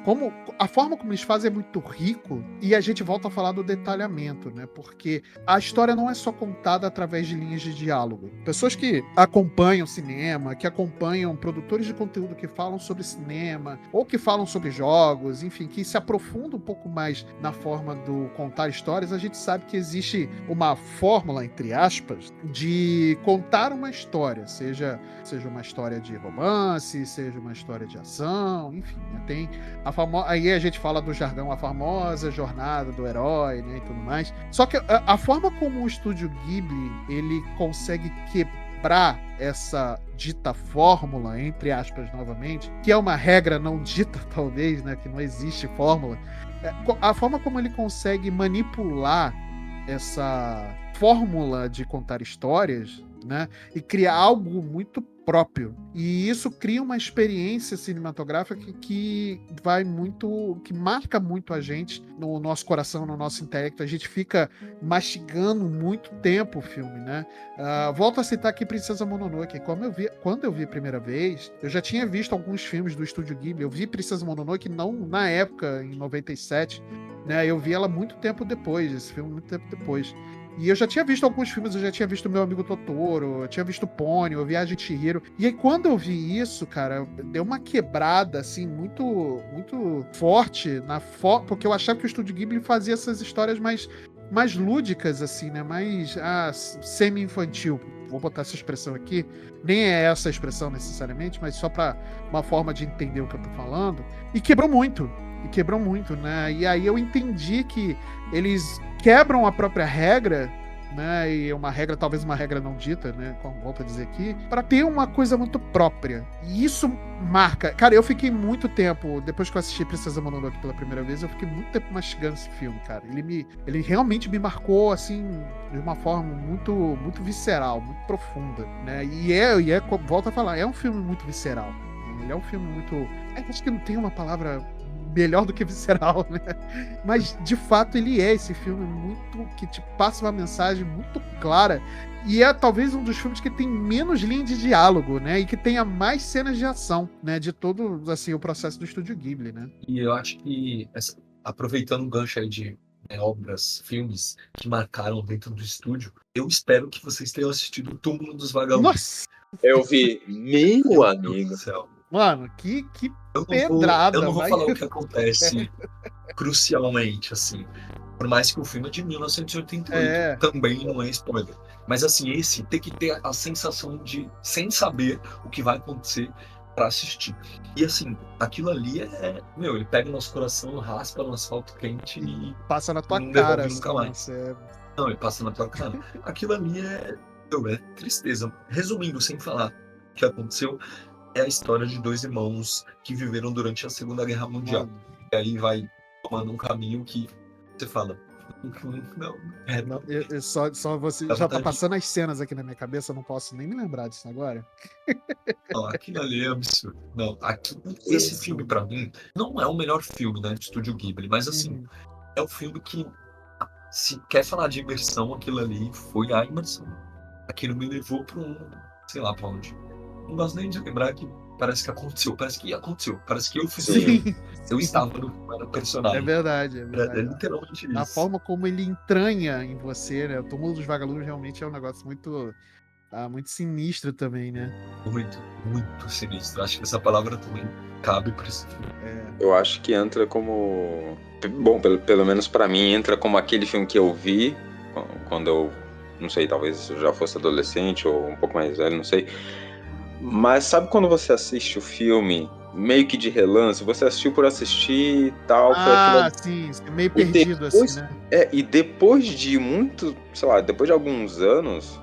a forma como eles fazem é muito rico, e a gente volta a falar do detalhamento, né? Porque a história não é só contada através de linhas de diálogo. Pessoas que acompanham cinema, que acompanham produtores de conteúdo que falam sobre cinema, ou que falam sobre jogos, enfim, que se aprofundam um pouco mais na forma do contar histórias, a gente sabe que existe uma fórmula, entre aspas, de contar uma história, seja uma história de romance, seja uma história de ação, enfim, né? Tem aí a gente fala do jargão, a famosa jornada do herói, né, e tudo mais. Só que a forma como o Estúdio Ghibli, ele consegue quebrar essa dita fórmula, entre aspas, novamente, que é uma regra não dita, talvez, né, que não existe fórmula, a forma como ele consegue manipular essa fórmula de contar histórias, né, e criar algo muito próprio. E isso cria uma experiência cinematográfica que marca muito a gente no nosso coração, no nosso intelecto. A gente fica mastigando muito tempo o filme, né? Volto a citar aqui Princesa Mononoke. Quando eu vi a primeira vez, eu já tinha visto alguns filmes do Estúdio Ghibli. Eu vi Princesa Mononoke não na época, em 97, né? Eu vi ela muito tempo depois, esse filme muito tempo depois. E eu já tinha visto alguns filmes, eu já tinha visto Meu Amigo Totoro, eu tinha visto Ponyo, Viagem de Chihiro. E aí, quando eu vi isso, cara, deu uma quebrada, assim, muito, muito forte, porque eu achava que o Estúdio Ghibli fazia essas histórias mais lúdicas, assim, né? Mais semi-infantil. Vou botar essa expressão aqui. Nem é essa a expressão necessariamente, mas só para uma forma de entender o que eu tô falando. E quebrou muito, né? E aí eu entendi que eles quebram a própria regra, né? E talvez uma regra não dita, né? Como volto a dizer aqui, para ter uma coisa muito própria. E isso marca. Cara, eu fiquei muito tempo, depois que eu assisti Princesa Mononoke pela primeira vez, eu fiquei muito tempo mastigando esse filme, cara. Ele realmente me marcou, assim, de uma forma muito, muito visceral, muito profunda, né? Volto a falar, é um filme muito visceral. Ele é um filme muito... acho que não tem uma palavra melhor do que visceral, né? Mas, de fato, ele é esse filme muito... que te passa uma mensagem muito clara. E é talvez um dos filmes que tem menos linha de diálogo, né? E que tenha mais cenas de ação, né? De todo, assim, o processo do Estúdio Ghibli, né? E eu acho que, aproveitando o gancho aí de obras, filmes que marcaram dentro do estúdio, eu espero que vocês tenham assistido O Túmulo dos Vagalumes. Nossa! Eu vi, meu amigo. Do céu. Mano, que pedrada. Eu não vou falar o que acontece crucialmente, assim. Por mais que o filme é de 1988, também não é spoiler. Mas, assim, esse tem que ter a sensação de, sem saber o que vai acontecer, pra assistir. E, assim, aquilo ali ele pega o nosso coração, raspa no asfalto quente e passa na tua não cara. devolve nunca mais. Não, ele passa na tua cara. Aquilo ali é tristeza. Resumindo, sem falar o que aconteceu, é a história de dois irmãos que viveram durante a Segunda Guerra Mundial. E aí vai tomando um caminho que você fala... Só você já tá passando as cenas aqui na minha cabeça, eu não posso nem me lembrar disso agora. Não, aquilo ali é absurdo. Não, esse filme, pra mim, não é o melhor filme, né, de Estúdio Ghibli, mas, assim, é o filme que, se quer falar de imersão, aquilo ali foi a imersão. Aquilo me levou pra sei lá pra onde. Não gosto nem de lembrar que parece que aconteceu. Parece que eu fiz o filme. Eu estava no personagem. É verdade. É literalmente isso. A forma como ele entranha em você, né? O Túmulo dos Vagalumes realmente é um negócio muito, muito sinistro também, né? Muito, muito sinistro. Acho que essa palavra também cabe para esse filme. Eu acho que entra como... Bom, pelo menos pra mim, entra como aquele filme que eu vi quando eu, não sei, talvez eu já fosse adolescente ou um pouco mais velho, não sei. Mas sabe quando você assiste o filme meio que de relance? Você assistiu por assistir e tal, foi aquilo... Sim, meio perdido depois, assim, né? E depois de muito, sei lá, depois de alguns anos,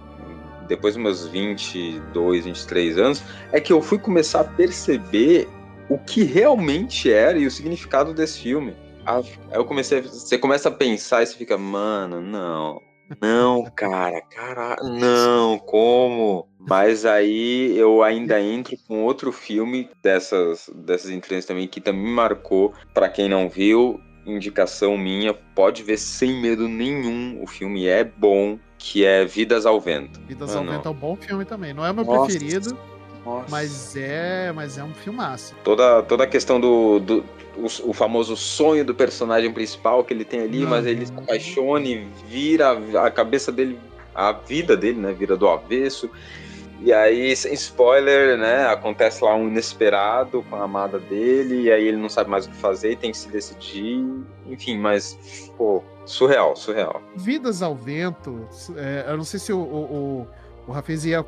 depois dos meus 22, 23 anos, é que eu fui começar a perceber o que realmente era e o significado desse filme. Aí você começa a pensar e você fica, mano, não, cara, não, como? Mas aí eu ainda entro com outro filme dessas entrelinhas também, que também me marcou. Pra quem não viu, indicação minha, pode ver sem medo nenhum, o filme é bom, que é Vidas ao Vento. Vidas ao Vento é um bom filme também. Não é o meu Nossa. preferido, Nossa. mas é um filmaço. Toda a questão o famoso sonho do personagem principal que ele tem ali, mas ele se apaixona e vira a cabeça dele, a vida dele, né, vira do avesso. E aí, sem spoiler, né, acontece lá um inesperado com a amada dele, e aí ele não sabe mais o que fazer e tem que se decidir. Enfim, mas, pô, surreal. Vidas ao Vento, eu não sei se o Rafiz ia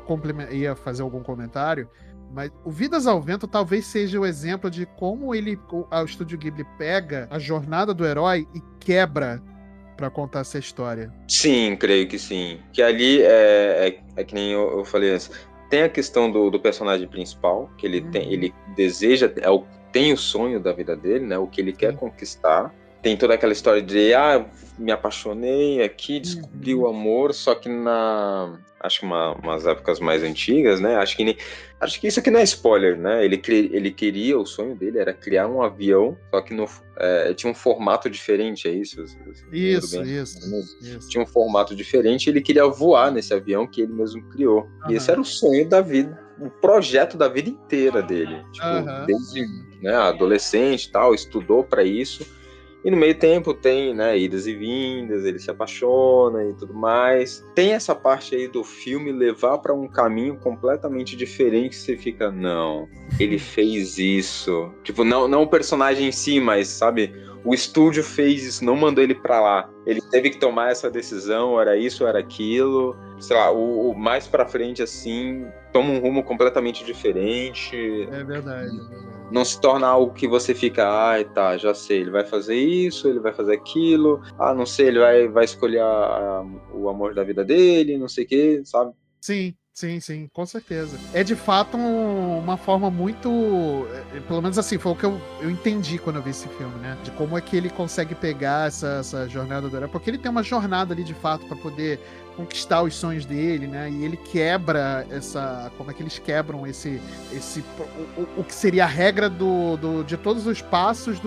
fazer algum comentário, mas o Vidas ao Vento talvez seja o exemplo de como o Estúdio Ghibli pega a jornada do herói e quebra pra contar essa história. Sim, creio que sim. Que ali é que nem eu falei antes. Tem a questão do personagem principal, que ele deseja, tem o sonho da vida dele, né? O que ele quer conquistar. Tem toda aquela história de, me apaixonei aqui, descobri o amor, só que acho que umas épocas mais antigas, né? Acho que isso aqui não é spoiler, né? Ele queria, o sonho dele era criar um avião, só que tinha um formato diferente, é isso? Isso. Tinha um formato diferente e ele queria voar nesse avião que ele mesmo criou. E esse era o sonho da vida, o projeto da vida inteira dele. Tipo, desde, né, adolescente e tal, estudou para isso. E no meio tempo tem, né, idas e vindas, ele se apaixona e tudo mais. Tem essa parte aí do filme levar para um caminho completamente diferente, você fica, não, ele fez isso. Tipo, não o personagem em si, mas, sabe, o estúdio fez isso, não mandou ele para lá. Ele teve que tomar essa decisão, era isso, era aquilo. Sei lá, o mais pra frente, assim, toma um rumo completamente diferente. É verdade. Não se torna algo que você fica, tá, já sei, ele vai fazer isso, ele vai fazer aquilo, não sei, ele vai escolher o amor da vida dele, não sei o que, sabe? Sim, com certeza. É de fato uma forma muito. Pelo menos assim, foi o que eu entendi quando eu vi esse filme, né? De como é que ele consegue pegar essa jornada do herói. Porque ele tem uma jornada ali de fato para poder conquistar os sonhos dele, né? E ele quebra como é que eles quebram o que seria a regra de todos os passos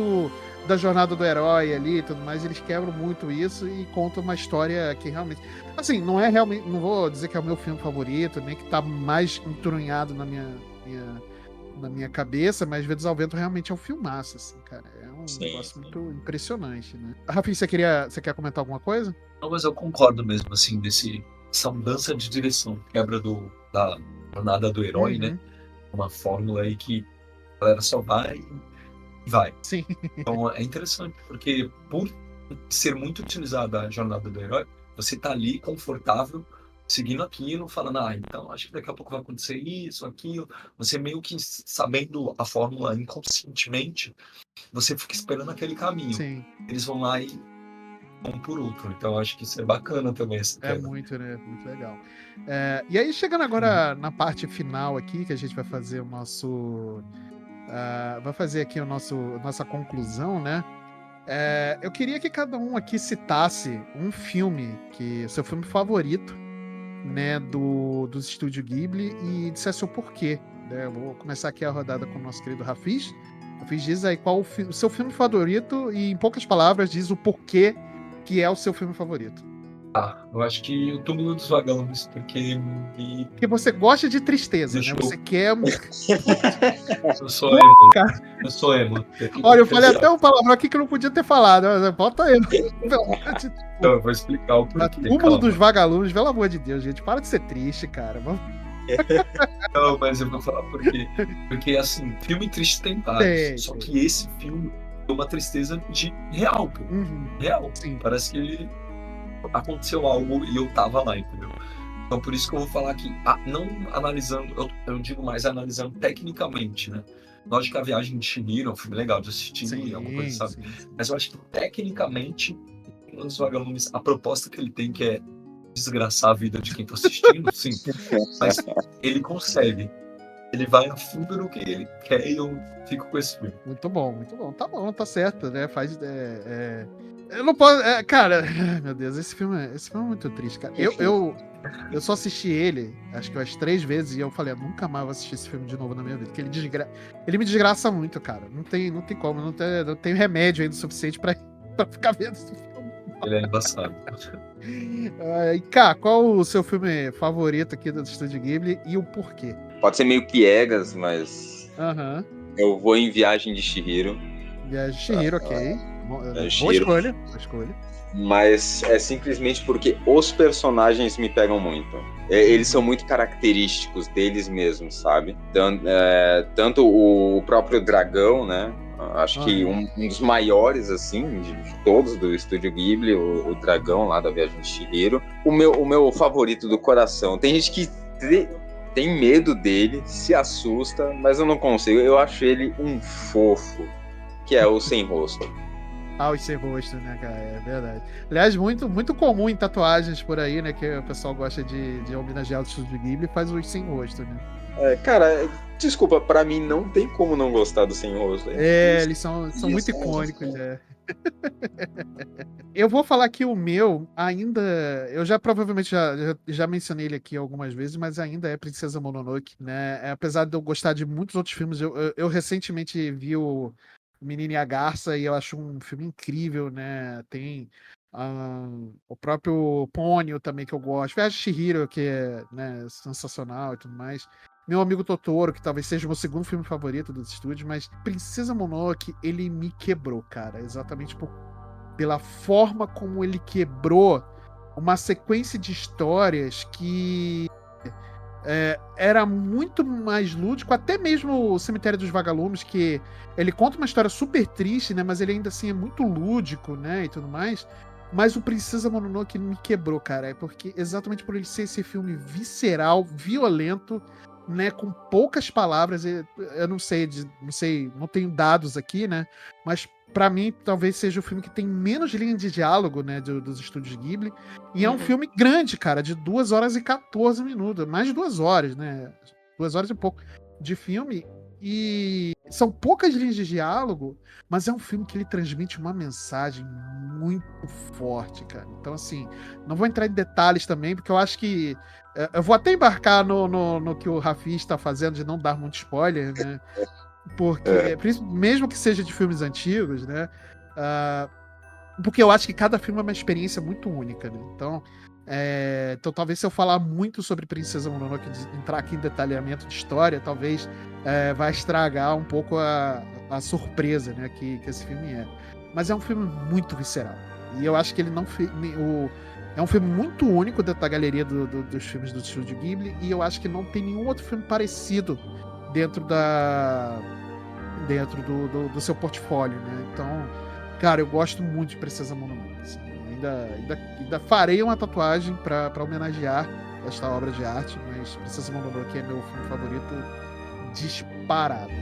da jornada do herói ali e tudo mais. Eles quebram muito isso e contam uma história que realmente, assim, não é realmente, não vou dizer que é o meu filme favorito, nem que tá mais entrunhado na minha cabeça, mas Vidas ao Vento realmente é um filmaço, assim, cara. É um negócio muito impressionante, né? Rafi, você quer comentar alguma coisa? Não, mas eu concordo mesmo, assim, essa mudança de direção, quebra da jornada do herói, né? Uma fórmula aí que a galera só vai. Sim. Então é interessante, porque por ser muito utilizada a jornada do herói, você tá ali confortável, seguindo aquilo, falando, então acho que daqui a pouco vai acontecer isso, aquilo. Você meio que sabendo a fórmula inconscientemente, você fica esperando aquele caminho. Sim. Eles vão lá e um por outro. Então acho que isso é bacana também. Muito, né? Muito legal. E aí, chegando agora na parte final aqui, que a gente vai fazer o nosso... vai fazer aqui nossa conclusão, né? Eu queria que cada um aqui citasse um filme, seu filme favorito, né, dos estúdios Ghibli, e dissesse o porquê. Né? Eu vou começar aqui a rodada com o nosso querido Rafiz. Rafiz, diz aí qual o seu filme favorito e, em poucas palavras, diz o porquê que é o seu filme favorito. Eu acho que o Túmulo dos Vagalumes, porque me Porque você gosta de tristeza, né? Deixou. Você quer. Eu sou emo. Cara. Eu sou emo. Olha, eu falei até um palavrão aqui que eu não podia ter falado. Bota aí. Pelo amor de Deus. Então, eu vou explicar o porquê. Túmulo calma. dos Vagalumes, pelo amor de Deus, gente. Para de ser triste, cara. Vamos. Não, mas eu vou falar por quê. Porque, assim, filme triste tem vários. Tem, Só tem. que esse filme é uma tristeza de real, pô. Uhum, Real. sim. Parece que aconteceu algo e eu tava lá, entendeu? Então, por isso que eu vou falar aqui, não analisando, eu digo mais analisando tecnicamente, né? Lógico que A Viagem de Chihiro é um filme legal de assistir, é uma coisa, sabe? Sim. Mas eu acho que tecnicamente, os Vagalumes, a proposta que ele tem, que é desgraçar a vida de quem tá assistindo, sim. Mas ele consegue. Ele vai a fundo no que ele quer e eu fico com esse filme. Muito bom, muito bom. Tá bom, tá certo, né? Faz. Eu não posso. Cara, meu Deus, esse filme é muito triste, cara. Eu só assisti ele, acho que umas 3 vezes, e eu falei, nunca mais vou assistir esse filme de novo na minha vida. Porque ele me desgraça muito, cara. Não tem como, não tenho remédio ainda o suficiente pra ficar vendo esse filme. Ele é embaçado. E cá, qual o seu filme favorito aqui do Estúdio Ghibli e o porquê? Pode ser meio piegas, mas Aham. eu vou em Viagem de Chihiro. Viagem de Chihiro, ok. Boa Chihiro. escolha. Mas é simplesmente porque os personagens me pegam muito. Eles são muito característicos deles mesmos, sabe? Tanto o próprio dragão, né? Acho que um dos maiores, assim, de todos do Estúdio Ghibli, o dragão lá da Viagem de Chihiro. O meu favorito do coração. Tem gente que tem medo dele, se assusta, mas eu não consigo. Eu acho ele um fofo, que é o Sem Rosto. Os sem rosto, né, cara? É verdade. Aliás, muito, muito comum em tatuagens por aí, né? Que o pessoal gosta de homenagear o Estúdio Ghibli e faz os sem rosto, né? Cara, desculpa, pra mim não tem como não gostar do Sem Rosto. Eles são muito icônicos, né? Eu vou falar que o meu ainda... Eu já provavelmente já mencionei ele aqui algumas vezes, mas ainda é Princesa Mononoke, né? Apesar de eu gostar de muitos outros filmes, eu recentemente vi o Menino e a Garça e eu acho um filme incrível, né? Tem o próprio Ponyo também, que eu gosto. Viagem de Chihiro, que é, né, sensacional e tudo mais. Meu Amigo Totoro, que talvez seja o meu segundo filme favorito dos estúdios, mas Princesa Mononoke, ele me quebrou, cara. Exatamente pela forma como ele quebrou uma sequência de histórias que era muito mais lúdico, até mesmo o Cemitério dos Vagalumes, que ele conta uma história super triste, né, mas ele ainda assim é muito lúdico, né, e tudo mais. Mas o Princesa Mononoke me quebrou, cara, porque exatamente por ele ser esse filme visceral, violento, né, com poucas palavras. Eu não sei, não tenho dados aqui, né, mas pra mim talvez seja o filme que tem menos linha de diálogo, né, dos estúdios Ghibli, e é um filme grande, cara, de 2 horas e 14 minutos, mais de 2 horas, né, 2 horas e pouco de filme, e são poucas linhas de diálogo, mas é um filme que ele transmite uma mensagem muito forte, cara. Então, assim, não vou entrar em detalhes também, porque eu acho que eu vou até embarcar no que o Rafi está fazendo, de não dar muito spoiler, né? Porque, mesmo que seja de filmes antigos, né? Porque eu acho que cada filme é uma experiência muito única, né? Então, talvez se eu falar muito sobre Princesa Mononoke, entrar aqui em detalhamento de história, talvez vai estragar um pouco a surpresa, né, que esse filme é. Mas é um filme muito visceral. E eu acho que ele não fez... É um filme muito único da galeria dos filmes do Estúdio Ghibli, e eu acho que não tem nenhum outro filme parecido dentro do seu portfólio, né? Então, cara, eu gosto muito de Princesa Mononoke. Assim. Ainda farei uma tatuagem para homenagear esta obra de arte, mas Princesa Mononoke é meu filme favorito disparado.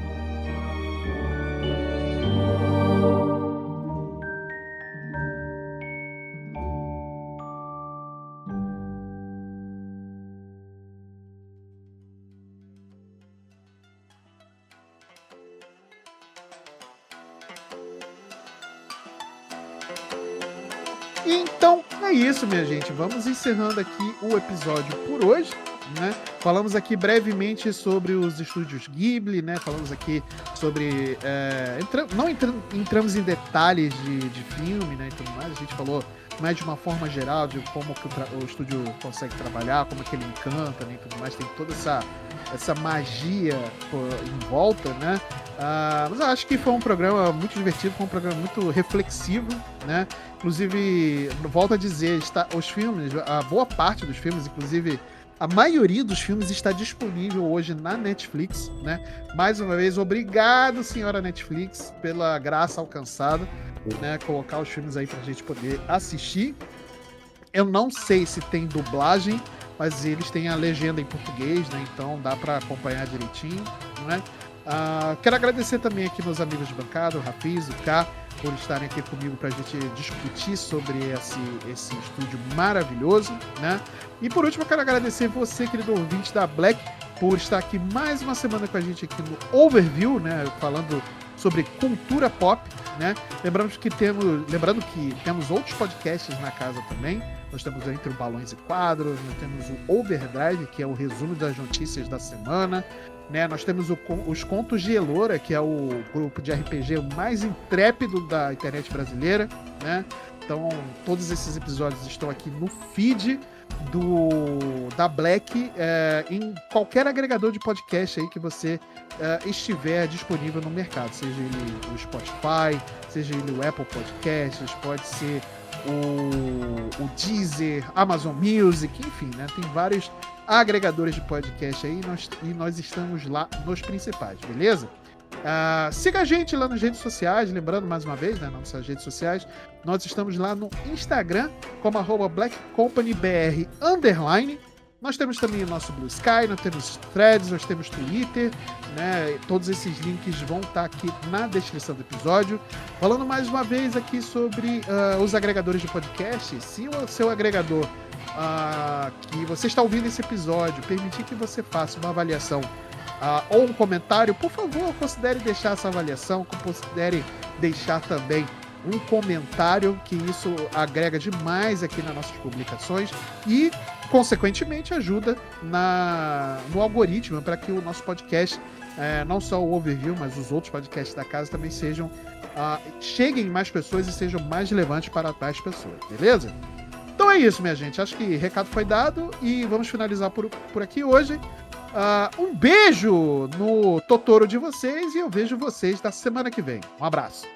Então é isso, minha gente. Vamos encerrando aqui o episódio por hoje, né? Falamos aqui brevemente sobre os estúdios Ghibli, né? Falamos aqui sobre... não entramos em detalhes de filme, né? E tudo mais. A gente falou mas de uma forma geral, de como que o estúdio consegue trabalhar, como que ele encanta, né, e tudo mais, tem toda essa magia em volta, né? Mas eu acho que foi um programa muito divertido, foi um programa muito reflexivo, né? Inclusive, volto a dizer, os filmes, a boa parte dos filmes, inclusive a maioria dos filmes está disponível hoje na Netflix, né? Mais uma vez, obrigado, senhora Netflix, pela graça alcançada, né? Colocar os filmes aí pra gente poder assistir. Eu não sei se tem dublagem, mas eles têm a legenda em português, né? Então dá para acompanhar direitinho, né? Quero agradecer também aqui meus amigos de bancada, o Rafiz, o K, por estarem aqui comigo para a gente discutir sobre esse estúdio maravilhoso, né? E por último, eu quero agradecer você, querido ouvinte da Black, por estar aqui mais uma semana com a gente aqui no Overview, né? Falando sobre cultura pop, né? Lembrando que temos outros podcasts na casa também. Nós temos Entre Balões e Quadros, nós temos o Overdrive, que é o resumo das notícias da semana, né? Nós temos os Contos de Elora, que é o grupo de RPG mais intrépido da internet brasileira, né? Então, todos esses episódios estão aqui no feed da Black, em qualquer agregador de podcast aí que você estiver disponível no mercado, seja ele o Spotify, seja ele o Apple Podcasts, pode ser o Deezer, Amazon Music, enfim, né? Tem vários agregadores de podcast aí e nós estamos lá nos principais, beleza? Siga a gente lá nas redes sociais, lembrando mais uma vez, né, nas nossas redes sociais, nós estamos lá no Instagram como @BlackCompanyBR_. Nós temos também o nosso Blue Sky, nós temos Threads, nós temos Twitter, né? Todos esses links vão estar aqui na descrição do episódio. Falando mais uma vez aqui sobre os agregadores de podcast, se o seu agregador que você está ouvindo esse episódio permitir que você faça uma avaliação ou um comentário, por favor, considere deixar essa avaliação, considere deixar também um comentário, que isso agrega demais aqui nas nossas publicações e, consequentemente, ajuda no algoritmo para que o nosso podcast, não só o Overview, mas os outros podcasts da casa também cheguem mais pessoas e sejam mais relevantes para tais pessoas, beleza? Então é isso, minha gente. Acho que o recado foi dado e vamos finalizar por aqui hoje. Um beijo no Totoro de vocês e eu vejo vocês na semana que vem. Um abraço.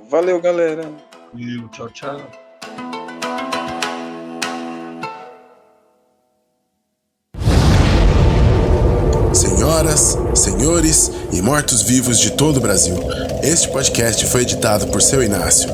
Valeu, galera. Tchau, tchau. Senhoras, senhores e mortos-vivos de todo o Brasil, este podcast foi editado por Seu Inácio.